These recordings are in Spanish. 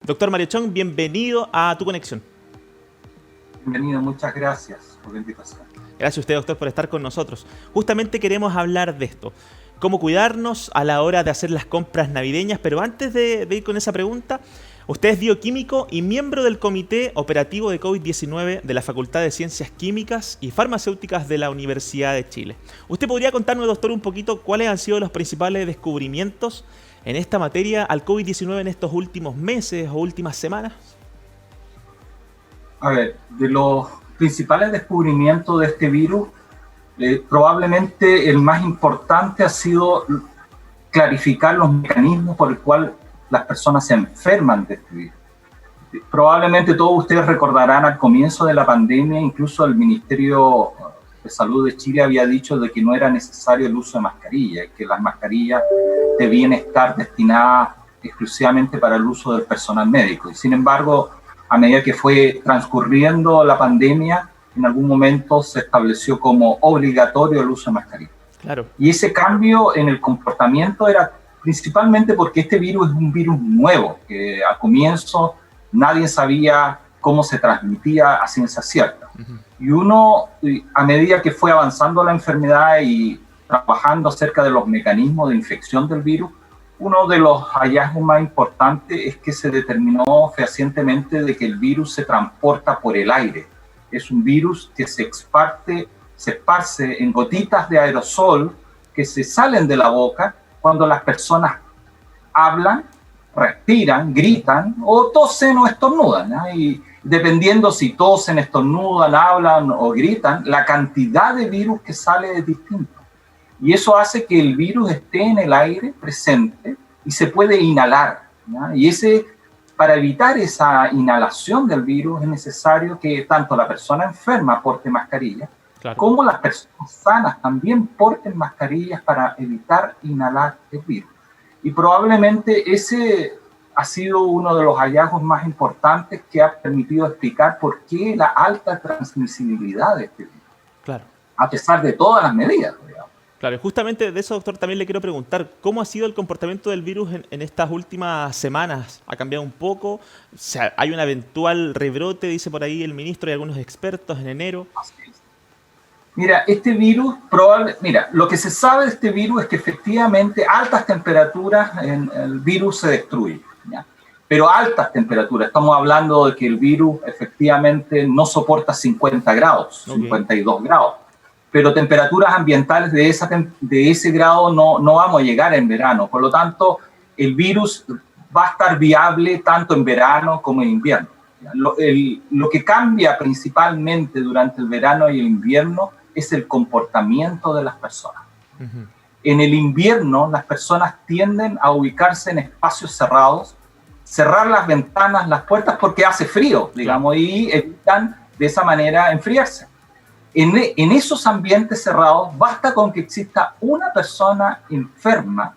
Doctor Mario Chong, bienvenido a Tu Conexión. Bienvenido, muchas gracias por la invitación. Gracias a usted, doctor, por estar con nosotros. Justamente queremos hablar de esto, cómo cuidarnos a la hora de hacer las compras navideñas, pero antes de ir con esa pregunta, usted es bioquímico y miembro del Comité Operativo de COVID-19 de la Facultad de Ciencias Químicas y Farmacéuticas de la Universidad de Chile. ¿Usted podría contarnos, doctor, un poquito cuáles han sido los principales descubrimientos en esta materia al COVID-19 en estos últimos meses o últimas semanas? A ver, de los principales descubrimientos de este virus, probablemente el más importante ha sido clarificar los mecanismos por el cual las personas se enferman de este virus. Probablemente todos ustedes recordarán al comienzo de la pandemia, incluso el Ministerio de Salud de Chile había dicho de que no era necesario el uso de mascarillas, que las mascarillas debían estar destinadas exclusivamente para el uso del personal médico. Y sin embargo, a medida que fue transcurriendo la pandemia, en algún momento se estableció como obligatorio el uso de mascarillas. Claro. Y ese cambio en el comportamiento era principalmente porque este virus es un virus nuevo, que al comienzo nadie sabía cómo se transmitía a ciencia cierta. Y uno, a medida que fue avanzando la enfermedad y trabajando acerca de los mecanismos de infección del virus, uno de los hallazgos más importantes es que se determinó fehacientemente de que el virus se transporta por el aire. Es un virus que se esparce en gotitas de aerosol que se salen de la boca cuando las personas hablan, respiran, gritan o tosen o estornudan, ¿no? Y dependiendo si tosen, estornudan, hablan o gritan, la cantidad de virus que sale es distinta. Y eso hace que el virus esté en el aire presente y se puede inhalar, ¿no? Y para evitar esa inhalación del virus es necesario que tanto la persona enferma porte mascarilla, claro, como las personas sanas también porten mascarillas para evitar inhalar el virus. Y probablemente ese ha sido uno de los hallazgos más importantes que ha permitido explicar por qué la alta transmisibilidad de este virus, claro, a pesar de todas las medidas, digamos. Claro, justamente de eso, doctor, también le quiero preguntar, ¿cómo ha sido el comportamiento del virus en estas últimas semanas? ¿Ha cambiado un poco? O sea, ¿hay un eventual rebrote, dice por ahí el ministro y algunos expertos, en enero? Así es. Mira, este virus, lo que se sabe de este virus es que efectivamente altas temperaturas el virus se destruye, ¿ya? Pero altas temperaturas, estamos hablando de que el virus efectivamente no soporta 50 grados, okay, 52 grados. Pero temperaturas ambientales de ese grado no vamos a llegar en verano. Por lo tanto, el virus va a estar viable tanto en verano como en invierno. Lo que cambia principalmente durante el verano y el invierno es el comportamiento de las personas. Uh-huh. En el invierno, las personas tienden a ubicarse en espacios cerrados, cerrar las ventanas, las puertas, porque hace frío, digamos, y evitan de esa manera enfriarse. En esos ambientes cerrados, basta con que exista una persona enferma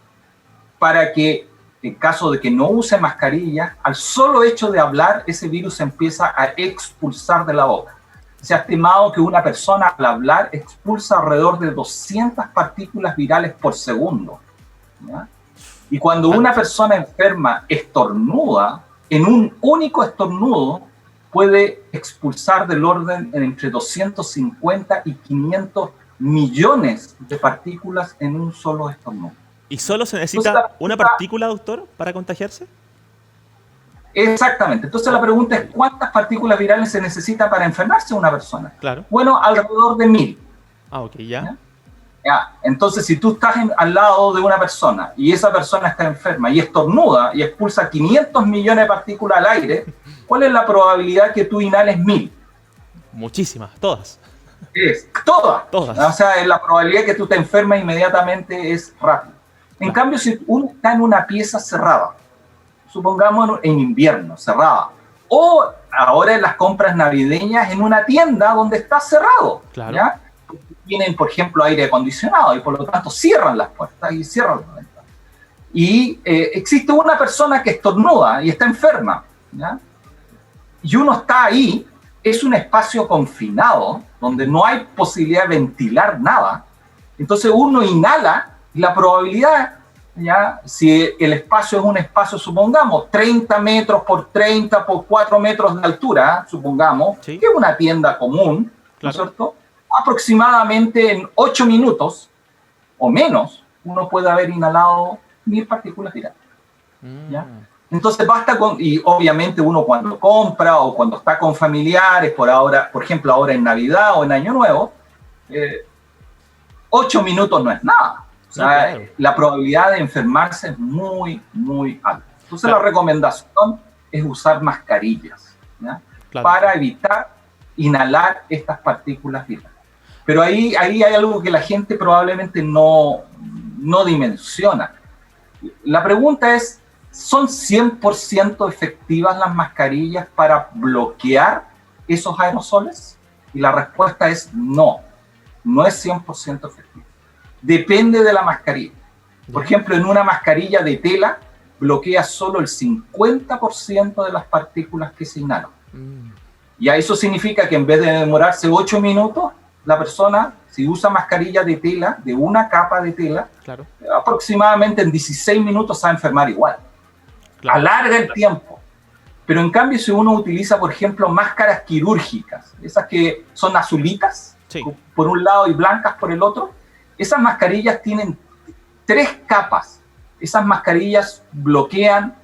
para que, en caso de que no use mascarilla, al solo hecho de hablar, ese virus se empieza a expulsar de la boca. Se ha estimado que una persona al hablar expulsa alrededor de 200 partículas virales por segundo, ¿ya? Y cuando una persona enferma estornuda, en un único estornudo, puede expulsar del orden entre 250 y 500 millones de partículas en un solo estornudo. ¿Y solo se necesita una partícula, doctor, para contagiarse? Exactamente. Entonces la pregunta es, ¿cuántas partículas virales se necesita para enfermarse una persona? Claro. Bueno, alrededor de 1000. Ah, ok, ya. Ya. Entonces, si tú estás al lado de una persona y esa persona está enferma y estornuda y expulsa 500 millones de partículas al aire, ¿cuál es la probabilidad que tú inhales 1000? Muchísimas, todas. Todas. Todas. O sea, la probabilidad que tú te enfermas inmediatamente es rápida. En cambio, si uno está en una pieza cerrada, supongamos en invierno, cerrada, o ahora en las compras navideñas en una tienda donde está cerrado, claro, ¿ya? Tienen, por ejemplo, aire acondicionado y por lo tanto cierran las puertas y cierran las ventanas. Y existe una persona que estornuda y está enferma, ¿ya? Y uno está ahí, es un espacio confinado donde no hay posibilidad de ventilar nada. Entonces uno inhala y la probabilidad ¿ya? Si el espacio es un espacio, supongamos, 30 metros por 30 por 4 metros de altura, supongamos, Sí. que es una tienda común, ¿no es Claro. cierto? Aproximadamente en 8 minutos o menos, uno puede haber inhalado 1000 partículas virales. ¿Ya? Entonces basta con, y obviamente uno cuando compra o cuando está con familiares, por ejemplo ahora en Navidad o en Año Nuevo, 8 minutos no es nada. O sea, No, claro. la probabilidad de enfermarse es muy, muy alta. Entonces Claro. la recomendación es usar mascarillas, ¿ya? Claro. Para evitar inhalar estas partículas virales. Pero ahí hay algo que la gente probablemente no dimensiona. La pregunta es, ¿son 100% efectivas las mascarillas para bloquear esos aerosoles? Y la respuesta es no, no es 100% efectiva. Depende de la mascarilla. Por ejemplo, en una mascarilla de tela bloquea solo el 50% de las partículas que se inhalan. Y eso significa que en vez de demorarse 8 minutos, la persona, si usa mascarilla de tela, de una capa de tela, Claro. aproximadamente en 16 minutos se va a enfermar igual. Claro. Alarga el tiempo. Pero en cambio, si uno utiliza, por ejemplo, máscaras quirúrgicas, esas que son azulitas, Sí. por un lado y blancas por el otro, esas mascarillas tienen 3 capas. Esas mascarillas bloquean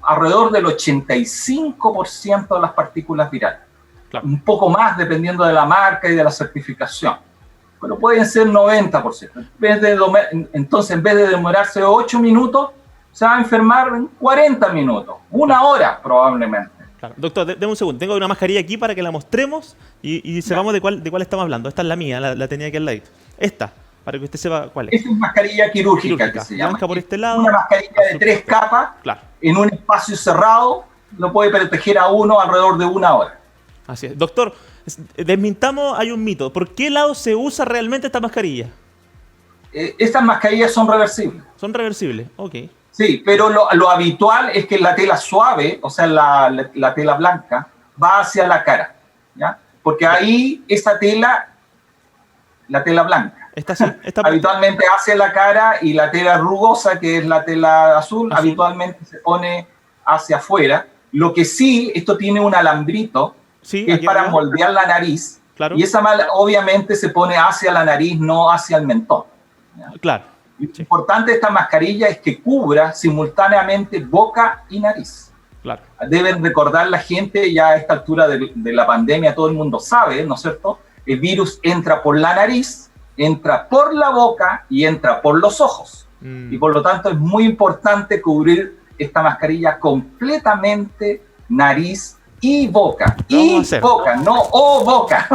alrededor del 85% de las partículas virales. Claro. Un poco más dependiendo de la marca y de la certificación. Pero pueden ser 90%. Entonces, en vez de demorarse 8 minutos, se va a enfermar en 40 minutos, una hora probablemente. Claro. Doctor, deme un segundo. Tengo una mascarilla aquí para que la mostremos y sepamos de cuál estamos hablando. Esta es la mía, la tenía aquí al lado. Esta, para que usted sepa cuál es. Esta es mascarilla quirúrgica que se llama. Blanca por este lado. Una mascarilla de 3 capas, Claro. en un espacio cerrado, lo puede proteger a uno alrededor de una hora. Así es. Doctor, desmintamos, hay un mito. ¿Por qué lado se usa realmente esta mascarilla? Estas mascarillas son reversibles. Son reversibles. Ok. Sí, pero lo habitual es que la tela suave, o sea, la tela blanca, va hacia la cara, ¿ya? Porque ahí esa tela, la tela blanca, Esta sí. Esta habitualmente hacia la cara, y la tela rugosa, que es la tela azul, Azul. habitualmente se pone hacia afuera. Lo que sí, esto tiene un alambrito, sí, que es aquí para arriba. moldear la nariz, Claro. y esa obviamente se pone hacia la nariz, no hacia el mentón. ¿Ya? Claro. Lo importante de esta mascarilla es que cubra simultáneamente boca y nariz. Claro. Deben recordar la gente, ya a esta altura de la pandemia todo el mundo sabe, ¿no es cierto? El virus entra por la nariz, entra por la boca y entra por los ojos. Y por lo tanto es muy importante cubrir esta mascarilla completamente nariz y boca. Lo vamos a Y hacer. boca, no o boca.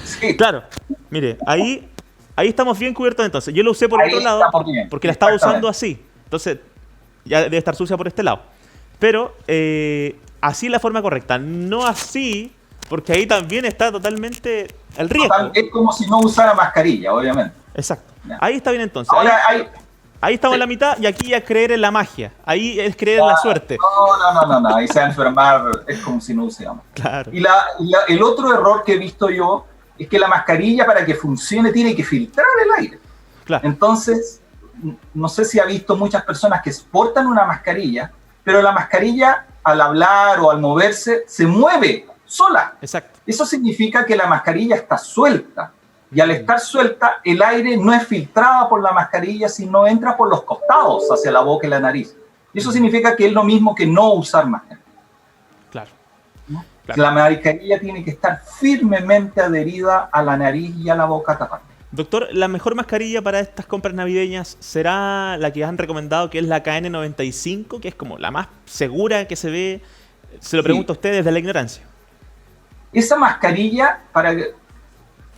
Sí. Claro. Mire, ahí estamos bien cubiertos entonces. Yo lo usé por Ahí otro lado estamos bien, porque la estaba usando exactamente. así. Entonces, ya debe estar sucia por este lado. Pero así es la forma correcta. No así, porque ahí también está totalmente el riesgo. Es como si no usara mascarilla, obviamente. Exacto. Ya. Ahí está bien entonces. Ahora Ahí estamos sí. en la mitad y aquí ya es creer en la magia. Ahí es creer en la suerte. No, ahí se va a enfermar, es como si no usáramos. Claro. Y el otro error que he visto yo es que la mascarilla, para que funcione, tiene que filtrar el aire. Claro. Entonces, no sé si ha visto muchas personas que portan una mascarilla, pero la mascarilla al hablar o al moverse se mueve sola. Exacto. Eso significa que la mascarilla está suelta. Y al estar suelta, el aire no es filtrado por la mascarilla, sino entra por los costados hacia la boca y la nariz. Y eso significa que es lo mismo que no usar mascarilla. Claro. ¿No? Claro. La mascarilla tiene que estar firmemente adherida a la nariz y a la boca tapada. Doctor, ¿la mejor mascarilla para estas compras navideñas será la que han recomendado, que es la KN95, que es como la más segura que se ve? Se lo pregunto a usted desde la ignorancia. Esa mascarilla,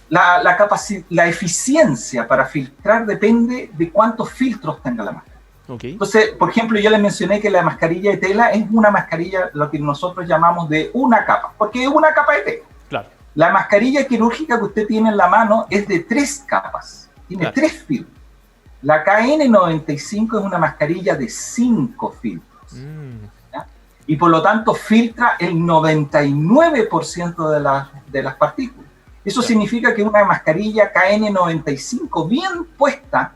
la eficiencia para filtrar depende de cuántos filtros tenga la máscara. Okay. Entonces, por ejemplo, yo les mencioné que la mascarilla de tela es una mascarilla, lo que nosotros llamamos de una capa, porque es una capa de tela. Claro. La mascarilla quirúrgica que usted tiene en la mano es de 3 capas, tiene 3 filtros. La KN95 es una mascarilla de 5 filtros. ¿Ya? Y por lo tanto filtra el 99% de las partículas. Eso significa que una mascarilla KN95 bien puesta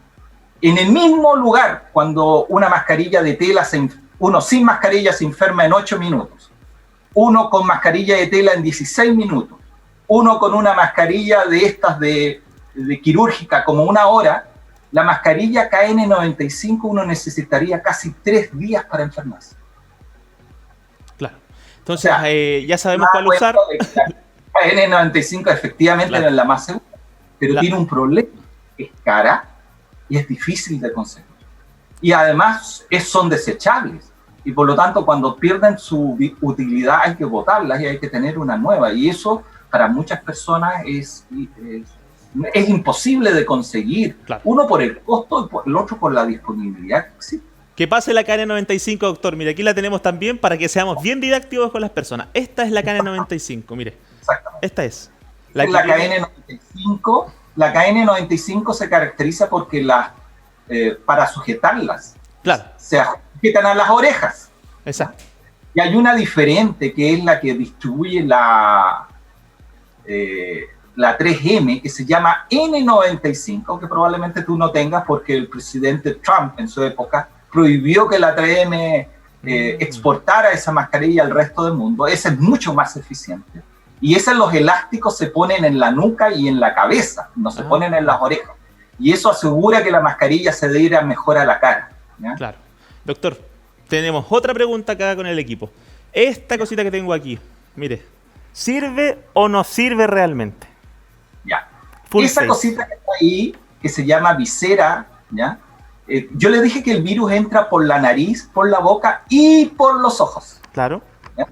En el mismo lugar, cuando una mascarilla de tela, uno sin mascarilla se enferma en 8 minutos, uno con mascarilla de tela en 16 minutos, uno con una mascarilla de estas de quirúrgica como 1 hora, la mascarilla KN95 uno necesitaría casi 3 días para enfermarse. Claro. Entonces, o sea, ya sabemos cuál usar. La KN95 efectivamente es la más segura, pero tiene un problema, es cara y es difícil de conseguir. Y además son desechables. Y por lo tanto, cuando pierden su utilidad hay que botarlas y hay que tener una nueva. Y eso para muchas personas es imposible de conseguir. Claro. Uno por el costo y el otro por la disponibilidad que existe. Que pase la KN95, doctor. Mire, aquí la tenemos también para que seamos bien didácticos con las personas. Esta es la KN95, mire. Exactamente. Esta es. La KN95. La KN95 se caracteriza porque para sujetarlas, claro, se sujetan a las orejas. Exacto. Y hay una diferente que es la que distribuye la 3M, que se llama N95, que probablemente tú no tengas porque el presidente Trump en su época prohibió que la 3M exportara esa mascarilla al resto del mundo. Esa es mucho más eficiente. Y esos los elásticos se ponen en la nuca y en la cabeza, no se ponen en las orejas. Y eso asegura que la mascarilla se adhiera mejor a la cara, ¿ya? Claro. Doctor, tenemos otra pregunta acá con el equipo. Esta cosita que tengo aquí, mire, ¿sirve o no sirve realmente? Ya. Esa cosita que está ahí, que se llama visera, ¿ya? Yo le dije que el virus entra por la nariz, por la boca y por los ojos. Claro. ¿Ya?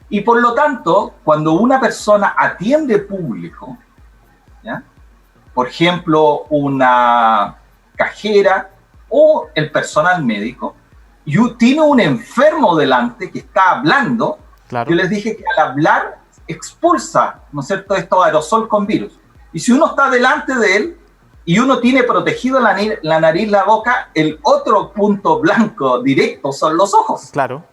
Y por lo tanto, cuando una persona atiende público, ¿ya? Por ejemplo, una cajera o el personal médico, y tiene un enfermo delante que está hablando, claro, yo les dije que al hablar expulsa, ¿no es cierto?, esto aerosol con virus. Y si uno está delante de él y uno tiene protegido la nariz, la boca, el otro punto blanco directo son los ojos. Claro.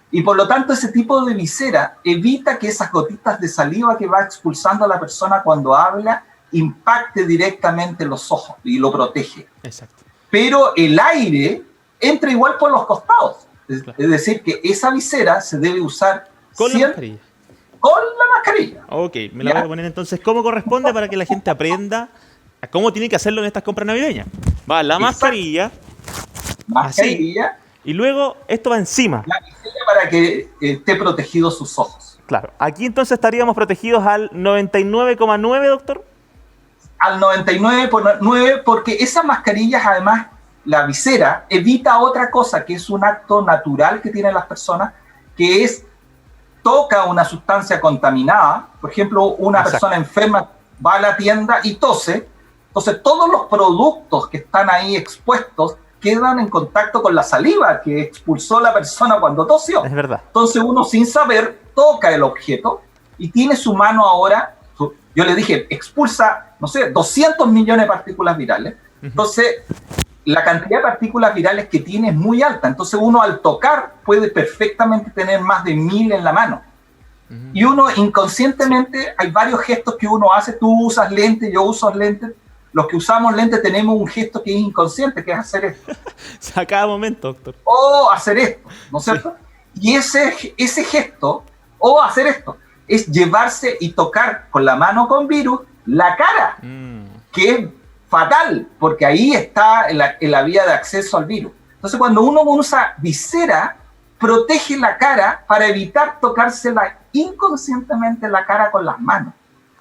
Y por lo tanto ese tipo de visera evita que esas gotitas de saliva que va expulsando a la persona cuando habla impacte directamente los ojos y lo protege. Exacto. Pero el aire entra igual por los costados. Claro. Es decir, que esa visera se debe usar con la mascarilla. Con la mascarilla. Ok, me la voy a poner entonces como corresponde para que la gente aprenda a cómo tiene que hacerlo en estas compras navideñas. Va la mascarilla. Mascarilla. Así, y luego esto va encima. La visera para que esté protegido sus ojos. Claro. Aquí entonces estaríamos protegidos al 99,9, doctor. Al 99,9 porque esas mascarillas, además, la visera evita otra cosa que es un acto natural que tienen las personas, que es toca una sustancia contaminada. Por ejemplo, una persona enferma va a la tienda y tose. Entonces, todos los productos que están ahí expuestos quedan en contacto con la saliva que expulsó la persona cuando tosió. Es verdad. Entonces, uno sin saber toca el objeto y tiene su mano ahora. Yo le dije, expulsa, no sé, 200 millones de partículas virales. Entonces, la cantidad de partículas virales que tiene es muy alta. Entonces, uno al tocar puede perfectamente tener más de 1000 en la mano. Y uno inconscientemente, hay varios gestos que uno hace. Tú usas lentes, yo uso lentes. Los que usamos lentes tenemos un gesto que es inconsciente, que es hacer esto. A cada momento, doctor. O hacer esto, ¿no es cierto? Y ese gesto, o hacer esto, es llevarse y tocar con la mano con virus la cara, que es fatal, porque ahí está en la vía de acceso al virus. Entonces, cuando uno usa visera, protege la cara para evitar tocársela inconscientemente la cara con las manos.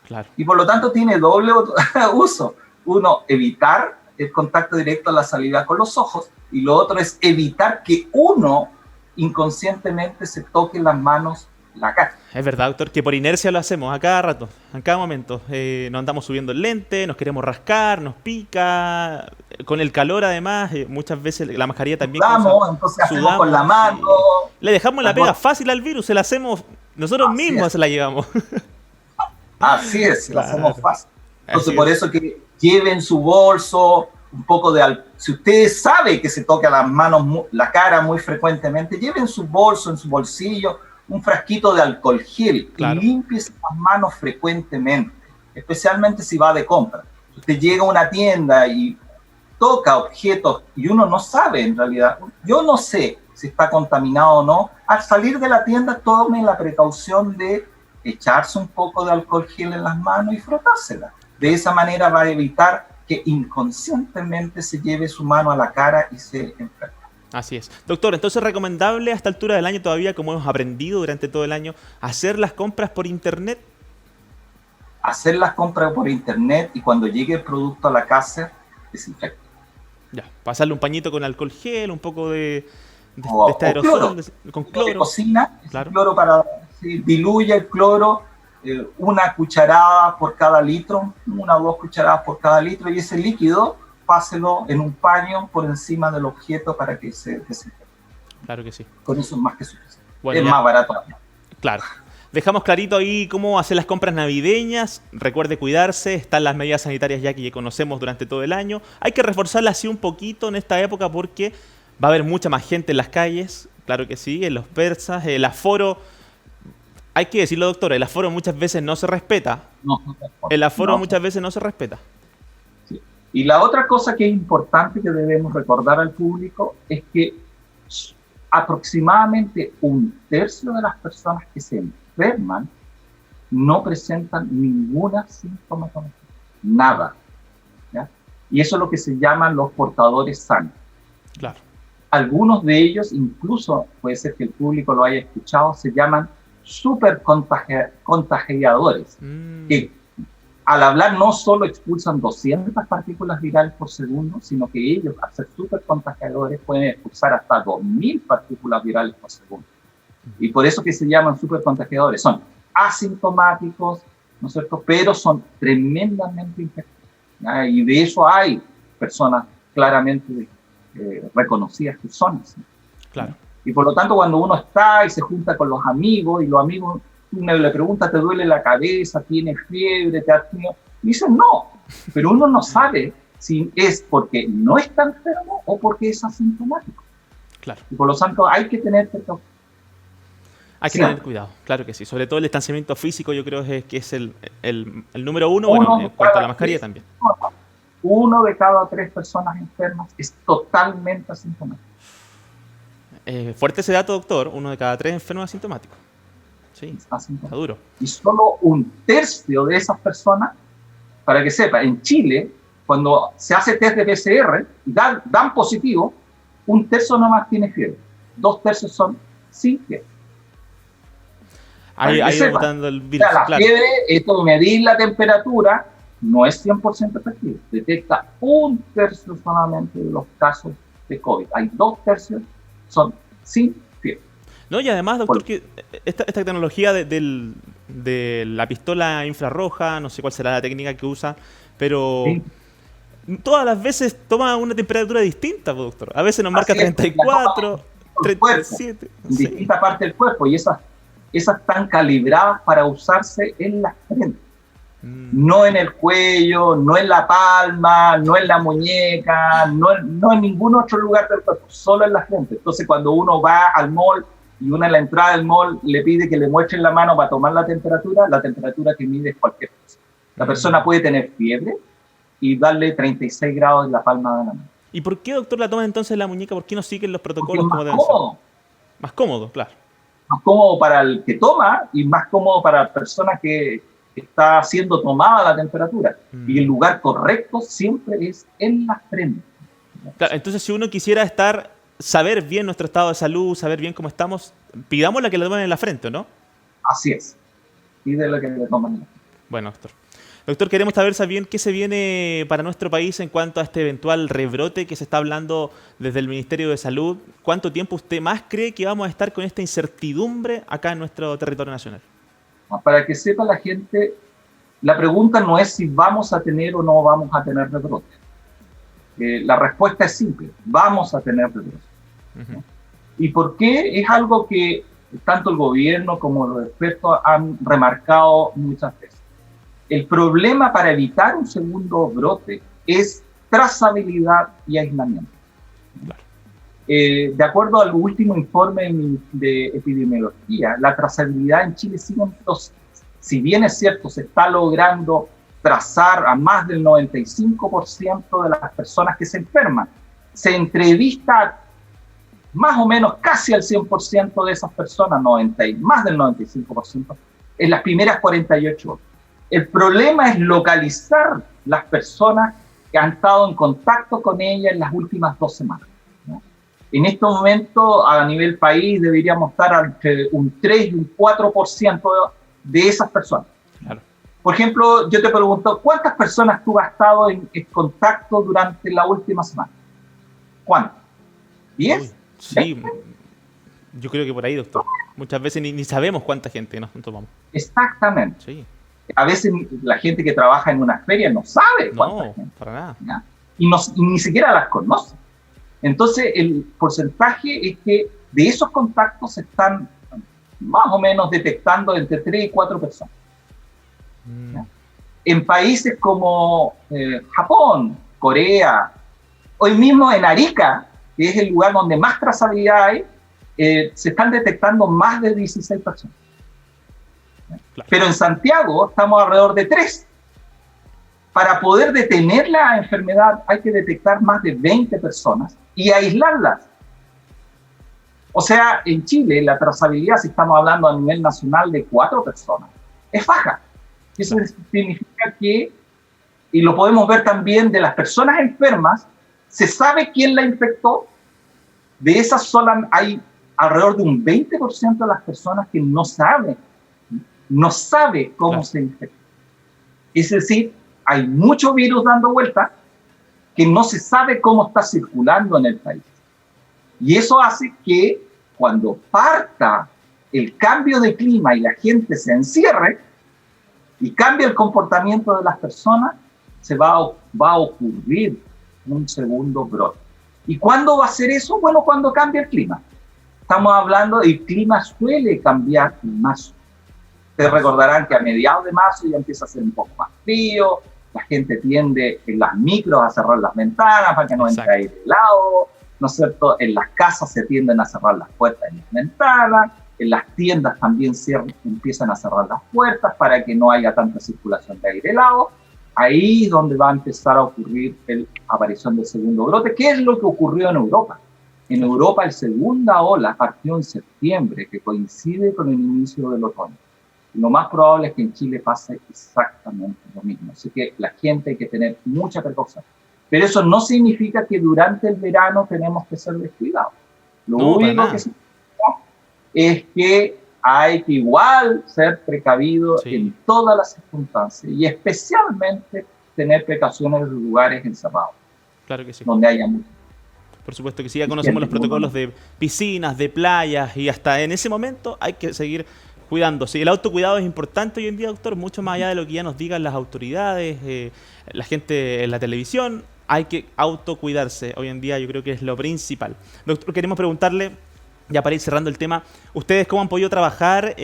Claro. Y por lo tanto tiene doble uso. Uno, evitar el contacto directo a la saliva con los ojos, y lo otro es evitar que uno inconscientemente se toque las manos la cara. Es verdad, doctor, que por inercia lo hacemos a cada rato, a cada momento. Nos andamos subiendo el lente, nos queremos rascar, nos pica. Con el calor, además, muchas veces la mascarilla también. Entonces hacemos con la mano. Le dejamos la pega fácil al virus, se la hacemos nosotros mismos, se la llevamos. Así es, la hacemos fácil. Entonces, por eso que lleven su bolso, un poco de... Si usted sabe que se toca las manos, la cara muy frecuentemente, lleven su bolso, en su bolsillo, un frasquito de alcohol gel, claro, y límpiese las manos frecuentemente, especialmente si va de compra. Si usted llega a una tienda y toca objetos y uno no sabe en realidad, yo no sé si está contaminado o no, al salir de la tienda tome la precaución de echarse un poco de alcohol gel en las manos y frotársela. De esa manera va a evitar que inconscientemente se lleve su mano a la cara y se enferme. Así es. Doctor, entonces recomendable a esta altura del año todavía, como hemos aprendido durante todo el año, hacer las compras por internet. Hacer las compras por internet y cuando llegue el producto a la casa, desinfecta. Ya, pasarle un pañito con alcohol gel, un poco de este aerosol, con cloro. De cocina, claro. Cloro para, diluye el cloro, una cucharada por cada litro, 1 o 2 cucharadas por cada litro, y ese líquido páselo en un paño por encima del objeto para que se desinfecte. Claro que sí. Con eso es más que suficiente. Bueno, es más barato. Claro. Dejamos clarito ahí cómo hacer las compras navideñas. Recuerde cuidarse, están las medidas sanitarias ya que conocemos durante todo el año. Hay que reforzarlas así un poquito en esta época porque va a haber mucha más gente en las calles, claro que sí, en los persas, el aforo, hay que decirlo, doctor, el aforo muchas veces no se respeta. El aforo muchas veces no se respeta. Sí. Y la otra cosa que es importante que debemos recordar al público es que aproximadamente 1/3 de las personas que se enferman no presentan ninguna sintomatología, nada, ¿ya? Y eso es lo que se llaman los portadores sanos. Claro. Algunos de ellos, incluso puede ser que el público lo haya escuchado, se llaman supercontagiadores, que al hablar no solo expulsan 200 partículas virales por segundo, sino que ellos, al ser supercontagiadores, pueden expulsar hasta 2000 partículas virales por segundo. Y por eso que se llaman supercontagiadores. Son asintomáticos, ¿no es cierto?, pero son tremendamente infectivos. Y de eso hay personas claramente reconocidas que son así. Claro. Y por lo tanto, cuando uno está y se junta con los amigos, y los amigos, uno le pregunta, ¿te duele la cabeza? ¿Tienes fiebre? ¿Te has tenido? Y dicen, no. Pero uno no sabe si es porque no está enfermo o porque es asintomático. Claro. Y por lo tanto, hay que tener precaución. Hay que tener cuidado, claro que sí. Sobre todo el distanciamiento físico, yo creo que es el número uno, bueno, en cuanto a la mascarilla también. 1 de cada 3 personas enfermas es totalmente asintomático. Fuerte ese dato, doctor. 1 de cada 3 enfermos asintomáticos. Sí, está duro. Y solo 1/3 de esas personas, para que sepa, en Chile, cuando se hace test de PCR y dan positivo, 1/3 nomás tiene fiebre. 2/3 son sin fiebre. Ahí botando el virus. O sea, la fiebre, esto de medir la temperatura, no es 100% efectivo. Detecta 1/3 solamente de los casos de COVID. Hay 2/3 son sin fiebre. No, y además, doctor, que esta tecnología de la pistola infrarroja, no sé cuál será la técnica que usa, pero sí, todas las veces toma una temperatura distinta, doctor. A veces nos marca 34, 37. En distinta parte del cuerpo, y esas están calibradas para usarse en la frente. No en el cuello, no en la palma, no en la muñeca, no en ningún otro lugar del cuerpo, solo en la frente. Entonces, cuando uno va al mall y uno en la entrada del mall le pide que le muestren la mano para tomar la temperatura que mide es cualquier cosa. La persona puede tener fiebre y darle 36 grados en la palma de la mano. ¿Y por qué, doctor, la toma entonces en la muñeca? ¿Por qué no siguen los protocolos como deben ser? Más cómodo, claro. Más cómodo para el que toma y más cómodo para la persona que está siendo tomada la temperatura. Y el lugar correcto siempre es en la frente. Claro, entonces, si uno quisiera saber bien nuestro estado de salud, saber bien cómo estamos, pidamos la que le tomen en la frente, ¿no? Así es. Pide la que le tomen en la frente. Bueno, doctor. Doctor, queremos saber bien qué se viene para nuestro país en cuanto a este eventual rebrote que se está hablando desde el Ministerio de Salud. ¿Cuánto tiempo usted más cree que vamos a estar con esta incertidumbre acá en nuestro territorio nacional? Para que sepa la gente, la pregunta no es si vamos a tener o no vamos a tener rebrote. La respuesta es simple, vamos a tener rebrote. Uh-huh. ¿Y por qué? Es algo que tanto el gobierno como los expertos han remarcado muchas veces. El problema para evitar un segundo brote es trazabilidad y aislamiento. Claro. De acuerdo al último informe de epidemiología, la trazabilidad en Chile sigue en proceso. Si bien es cierto, se está logrando trazar a más del 95% de las personas que se enferman. Se entrevista más o menos casi al 100% de esas personas, más del 95%, en las primeras 48 horas. El problema es localizar las personas que han estado en contacto con ella en las últimas 2 semanas, ¿no? En este momento, a nivel país, deberíamos estar entre un 3 y un 4% de esas personas. Claro. Por ejemplo, yo te pregunto, ¿cuántas personas tú has estado en contacto durante la última semana? ¿Cuántas? ¿10? Uy, sí, yo creo que por ahí, doctor. Muchas veces ni sabemos cuánta gente nos tomamos. Exactamente. Sí. A veces la gente que trabaja en una feria no sabe cuánta gente. Para nada. ¿Ya? Y ni siquiera las conoce. Entonces, el porcentaje es que de esos contactos se están más o menos detectando entre 3 y 4 personas. ¿Ya? En países como Japón, Corea, hoy mismo en Arica, que es el lugar donde más trazabilidad hay, se están detectando más de 16 personas. Claro. Pero en Santiago estamos alrededor de 3. Para poder detener la enfermedad hay que detectar más de 20 personas y aislarlas. O sea, en Chile la trazabilidad, si estamos hablando a nivel nacional de 4 personas, es baja. Eso significa que, y lo podemos ver también de las personas enfermas, se sabe quién la infectó. De esas solas hay alrededor de un 20% de las personas que no sabe cómo se infectó. Es decir, hay mucho virus dando vuelta que no se sabe cómo está circulando en el país. Y eso hace que cuando parta el cambio de clima y la gente se encierre y cambie el comportamiento de las personas, va a ocurrir un segundo brote. ¿Y cuándo va a ser eso? Bueno, cuando cambie el clima. Estamos hablando, el clima suele cambiar en marzo. Ustedes recordarán que a mediados de marzo ya empieza a ser un poco más frío, la gente tiende en las micros a cerrar las ventanas para que no entre aire helado, ¿no es cierto? En las casas se tienden a cerrar las puertas y las ventanas, en las tiendas también empiezan a cerrar las puertas para que no haya tanta circulación de aire helado. Ahí es donde va a empezar a ocurrir la aparición del segundo brote. ¿Qué es lo que ocurrió en Europa? En Europa, la segunda ola partió en septiembre, que coincide con el inicio del otoño. Lo más probable es que en Chile pase exactamente lo mismo. Así que la gente hay que tener mucha precaución. Pero eso no significa que durante el verano tenemos que ser descuidados. Lo único que significa es que hay que igual ser precavido en todas las circunstancias y especialmente tener precauciones en lugares encerrados. Claro que sí. Donde haya mucho. Por supuesto que sí, ya conocemos los protocolos de piscinas, de playas y hasta en ese momento hay que seguir cuidándose. El autocuidado es importante hoy en día, doctor, mucho más allá de lo que ya nos digan las autoridades, la gente en la televisión. Hay que autocuidarse hoy en día, yo creo que es lo principal. Doctor, queremos preguntarle, ya para ir cerrando el tema, ¿ustedes cómo han podido trabajar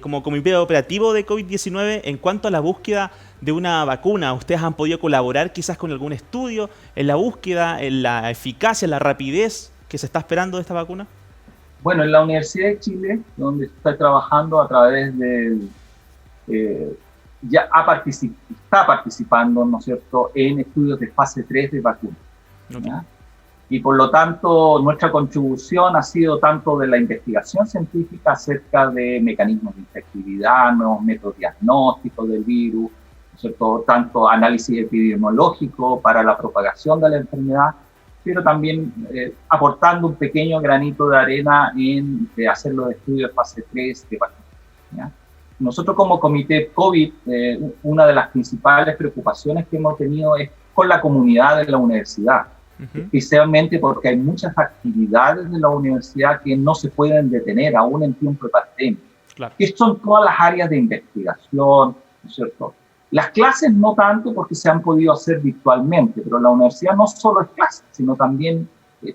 como comité operativo de COVID-19 en cuanto a la búsqueda de una vacuna? ¿Ustedes han podido colaborar quizás con algún estudio en la búsqueda, en la eficacia, en la rapidez que se está esperando de esta vacuna? Bueno, en la Universidad de Chile, donde estoy trabajando a través del... está participando, ¿no es cierto?, en estudios de fase 3 de vacunas. Okay. Y por lo tanto, nuestra contribución ha sido tanto de la investigación científica acerca de mecanismos de infectividad, nuevos métodos diagnósticos del virus, ¿no es cierto?, tanto análisis epidemiológico para la propagación de la enfermedad, pero también aportando un pequeño granito de arena en hacer los estudios de fase 3 de vacunas, ¿ya? Nosotros como comité COVID, una de las principales preocupaciones que hemos tenido es con la comunidad de la universidad, especialmente porque hay muchas actividades de la universidad que no se pueden detener aún en tiempo de pandemia. Claro. Que son todas las áreas de investigación, ¿no es cierto? Las clases no tanto porque se han podido hacer virtualmente, pero la universidad no solo es clase, sino también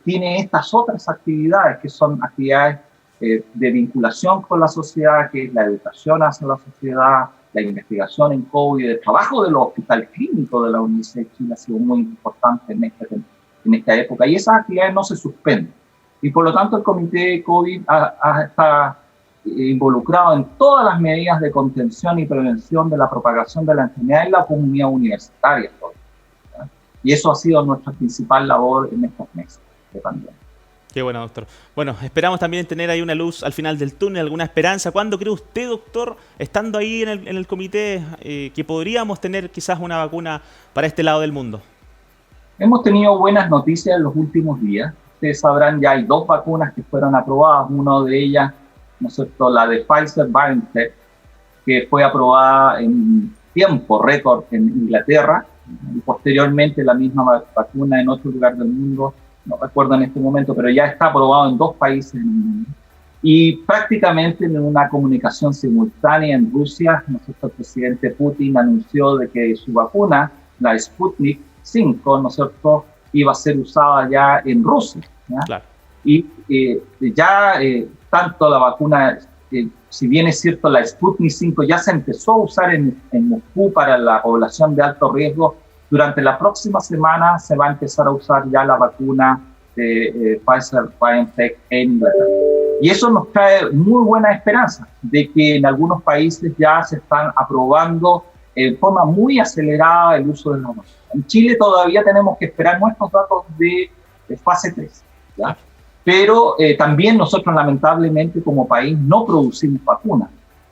tiene estas otras actividades que son actividades de vinculación con la sociedad, que es la educación hacia la sociedad, la investigación en COVID, el trabajo de los hospitales clínicos de la Universidad de Chile ha sido muy importante en esta época, y esas actividades no se suspenden. Y por lo tanto el comité COVID está involucrado en todas las medidas de contención y prevención de la propagación de la enfermedad en la comunidad universitaria. ¿Ya? Y eso ha sido nuestra principal labor en estos meses de pandemia. Qué bueno, doctor. Bueno, esperamos también tener ahí una luz al final del túnel, alguna esperanza. ¿Cuándo cree usted, doctor, estando ahí en el comité, que podríamos tener quizás una vacuna para este lado del mundo? Hemos tenido buenas noticias en los últimos días. Ustedes sabrán, ya hay 2 vacunas que fueron aprobadas. Una de ellas, ¿no es cierto?, la de Pfizer-BioNTech, que fue aprobada en tiempo récord en Inglaterra, y posteriormente la misma vacuna en otro lugar del mundo, no recuerdo en este momento, pero ya está aprobado en 2 países en el mundo. Y prácticamente en una comunicación simultánea en Rusia, ¿no es cierto?, el presidente Putin anunció de que su vacuna, la Sputnik 5, ¿no es cierto?, iba a ser usada ya en Rusia. ¿Ya? Claro. Y tanto la vacuna, si bien es cierto, la Sputnik 5 ya se empezó a usar en Moscú para la población de alto riesgo, durante la próxima semana se va a empezar a usar ya la vacuna de Pfizer-BioNTech en Inglaterra. Y eso nos trae muy buena esperanza de que en algunos países ya se están aprobando en forma muy acelerada el uso de la vacuna. En Chile todavía tenemos que esperar nuestros datos de fase 3, ¿ya? Pero también nosotros lamentablemente como país no producimos vacunas.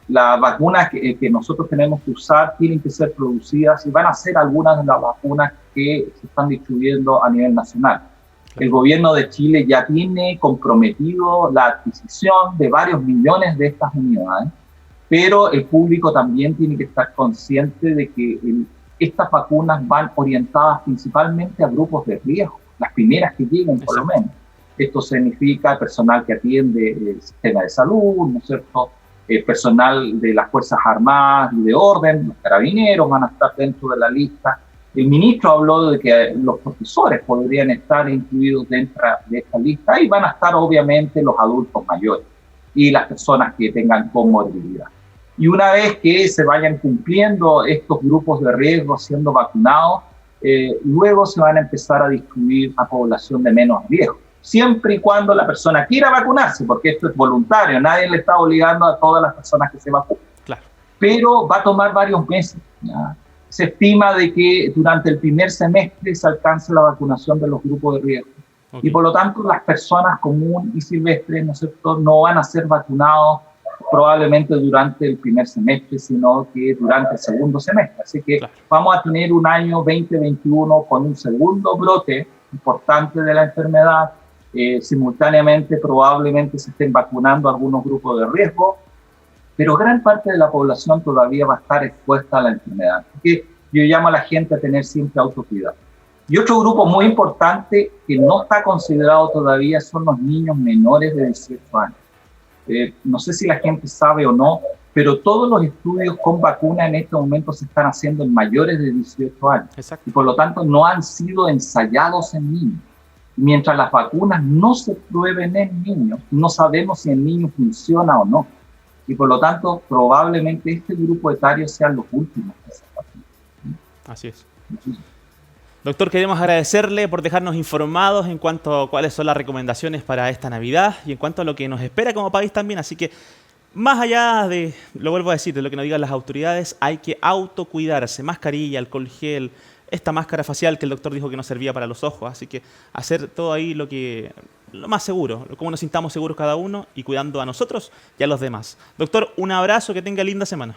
Las vacunas que nosotros tenemos que usar tienen que ser producidas y van a ser algunas de las vacunas que se están distribuyendo a nivel nacional. El gobierno de Chile ya tiene comprometido la adquisición de varios millones de estas unidades, pero el público también tiene que estar consciente de que estas vacunas van orientadas principalmente a grupos de riesgo, las primeras que lleguen por lo menos. Esto significa personal que atiende el sistema de salud, ¿no es cierto?, personal de las Fuerzas Armadas y de Orden, los carabineros van a estar dentro de la lista. El ministro habló de que los profesores podrían estar incluidos dentro de esta lista y van a estar obviamente los adultos mayores y las personas que tengan comorbilidad. Y una vez que se vayan cumpliendo estos grupos de riesgo siendo vacunados, luego se van a empezar a distribuir a población de menos riesgo, siempre y cuando la persona quiera vacunarse, porque esto es voluntario, nadie le está obligando a todas las personas que se vacunen. Claro. Pero va a tomar varios meses, ¿ya? Se estima de que durante el primer semestre se alcance la vacunación de los grupos de riesgo. Okay. Y por lo tanto las personas comunes y silvestres, ¿no es cierto?, no van a ser vacunados probablemente durante el primer semestre, sino que durante el segundo semestre. Así que claro, vamos a tener un año 2021 con un segundo brote importante de la enfermedad. Simultáneamente probablemente se estén vacunando algunos grupos de riesgo, pero gran parte de la población todavía va a estar expuesta a la enfermedad. Así que yo llamo a la gente a tener siempre autocuidado. Y otro grupo muy importante que no está considerado todavía son los niños menores de 18 años. No sé si la gente sabe o no, pero todos los estudios con vacuna en este momento se están haciendo en mayores de 18 años. Exacto. Y por lo tanto no han sido ensayados en niños. Mientras las vacunas no se prueben en niños, no sabemos si en niños funciona o no. Y por lo tanto, probablemente este grupo etario sean los últimos que se vacunen. Así es. Doctor, queremos agradecerle por dejarnos informados en cuanto a cuáles son las recomendaciones para esta Navidad y en cuanto a lo que nos espera como país también. Así que, más allá de, lo vuelvo a decir, de lo que nos digan las autoridades, hay que autocuidarse. Mascarilla, alcohol gel, esta máscara facial que el doctor dijo que no servía para los ojos. Así que hacer todo ahí lo más seguro, como nos sintamos seguros cada uno y cuidando a nosotros y a los demás. Doctor, un abrazo, que tenga linda semana.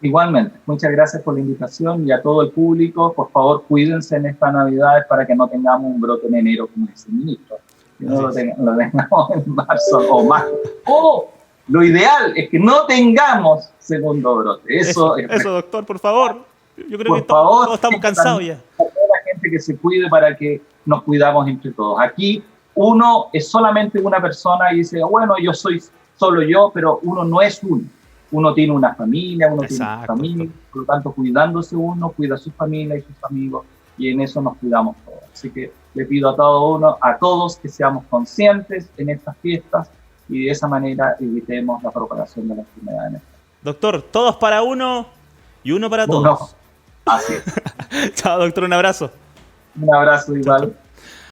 Igualmente, muchas gracias por la invitación y a todo el público, por favor cuídense en esta Navidad para que no tengamos un brote en enero como dice el ministro, que no lo tengamos en marzo o más. O lo ideal es que no tengamos segundo brote. Eso, doctor, por favor. Yo creo que todos estamos cansados ya. A toda la gente que se cuide para que nos cuidamos entre todos. Aquí uno es solamente una persona y dice, bueno, yo soy solo yo, pero uno no es uno. Uno tiene una familia, uno tiene una familia, por lo tanto, cuidándose uno, cuida a su familia y sus amigos, y en eso nos cuidamos todos. Así que le pido a todos que seamos conscientes en estas fiestas y de esa manera evitemos la propagación de la enfermedad. Doctor, todos para uno y uno para todos. Así es. Chao, doctor, un abrazo. Un abrazo igual. Chao.